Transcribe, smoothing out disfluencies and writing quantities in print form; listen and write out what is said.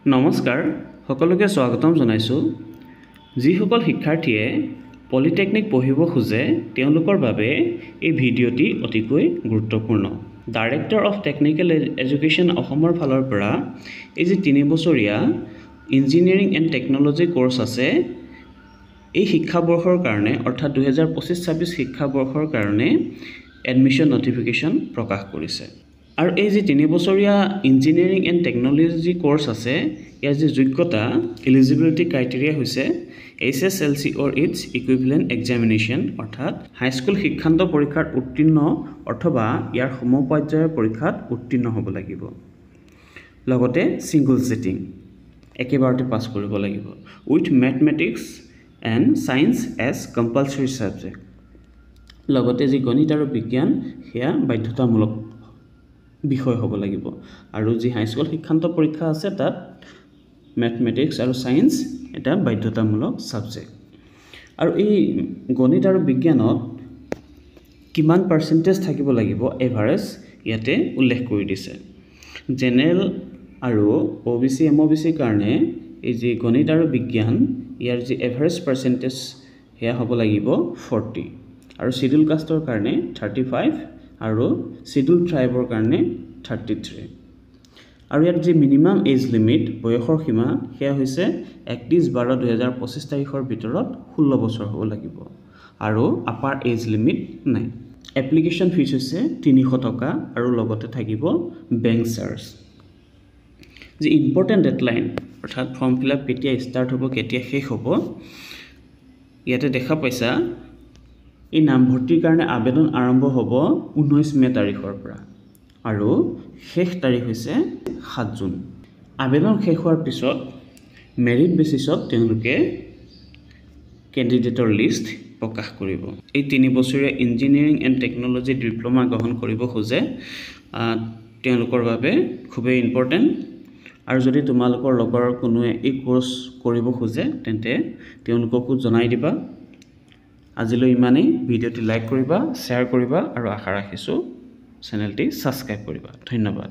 নমস্কাৰ সকলোকে স্বাগতম জনাইছো যিসকল শিক্ষাৰ্থীয়ে পলিটেকনিক পঢ়িব খোজে তেওঁলোকৰ বাবে এই ভিডিঅ'টি অতিকৈ গুৰুত্বপূৰ্ণ ডাইৰেক্টৰ অফ টেকনিক্যাল এডুকেশ্যন অসমৰ ফালৰ পৰা এই যে 3 বছৰীয়া ইঞ্জিনিয়াৰিং এণ্ড টেকনলজি কোৰ্স আছে এই শিক্ষাবৰ্ষৰ কাৰণে অৰ্থাৎ 2025-26 শিক্ষাবৰ্ষৰ কাৰণে এডমিশন নটিফিকেশন প্ৰকাশ কৰিছে আৰু এই যে 3 বছৰীয়া ইঞ্জিনিয়াৰিং এণ্ড টেকনলজি কোৰ্স আছে ইয়াৰ যে যোগ্যতা এলিজিবিলিটি ক্ৰাইটেৰিয়া হৈছে HSLC or its equivalent examination অৰ্থাৎ হাইস্কুল শিক্ষান্ত পৰীক্ষাত উত্তীৰ্ণ অথবা ইয়াৰ সমপৰ্যায়ৰ পৰীক্ষাত উত্তীৰ্ণ হ'ব লাগিব লগতে সিঙ্গল সিটিং একেবাৰতে পাস কৰিব লাগিব with mathematics and science as compulsory subject লগতে যে গণিত আৰু বিজ্ঞান হেয়া বাধ্যতামূলক বিষয় হ'ব লাগিব আৰু যে হাইস্কুল শিক্ষান্ত পৰীক্ষা আছে তাত ম্যাথমেটিক্স আৰু সায়েন্স এটা বাধ্যতামূলক সাবজেক্ট আৰু এই গণিত আৰু বিজ্ঞানত কিমান পাৰ্সেন্টেজ থাকিব লাগিব এভাৰেজ ইয়াতে উল্লেখ কৰি দিছে জেনাৰেল আৰু OBC MOBC কাৰণে এই যে গণিত আৰু বিজ্ঞান ইয়াৰ যে এভাৰেজ পাৰ্সেন্টেজ হেয়া হ'ব লাগিব 40 আৰু শিডিউল কাষ্টৰ কাৰণে 35 আৰু শিডিউল ট্ৰাইবৰ কাৰণে 33 আৰু ইয়াত যে মিনিমাম এজ লিমিট বয়সৰ সীমা হেয়া হৈছে 31/12/2025 তাৰিখৰ ভিতৰত 16 বছৰ হ'ব লাগিব আৰু আপাৰ এজ লিমিট নাই এপ্লিকেশন ফিজ হৈছে 300 টকা আৰু লগতে থাকিব বেংক চাৰ্জ যে ইম্পৰ্টেন্ট ডেডলাইন অৰ্থাৎ ফৰ্ম ফিলআপ কেতিয়া ষ্টাৰ্ট হ'ব কেতিয়া শেষ হ'ব ইয়াতে দেখা পাইছা এই নামভৰ্তিৰ কাৰণে আবেদন আৰম্ভ হ'ব 19 মে তাৰিখৰ পৰা আৰু শেষ তাৰিখ হৈছে 7 জুন আবেদন শেষ হোৱাৰ পিছত মেৰিট বেচিছত তেওঁলোকে ক্যান্ডিডেটৰ লিষ্ট প্ৰকাশ কৰিব এই 3 বছৰীয়া ইঞ্জিনিয়াৰিং এণ্ড টেকনলজি ডিপ্লোমা গ্ৰহণ কৰিব খোজে তেওঁলোকৰ বাবে খুবেই ইম্পৰ্টেন্ট আৰু যদি তোমালোকৰ লগৰ কোনোৱে এই কোৰ্স কৰিব খোজে তেন্তে তেওঁলোককো জনাই দিবা আজিলৈ ইমানেই ভিডিঅ'টি লাইক কৰিবা শেয়াৰ কৰিবা আৰু আশা ৰাখিছো চেনেলটি সাবস্ক্ৰাইব কৰিবা ধন্যবাদ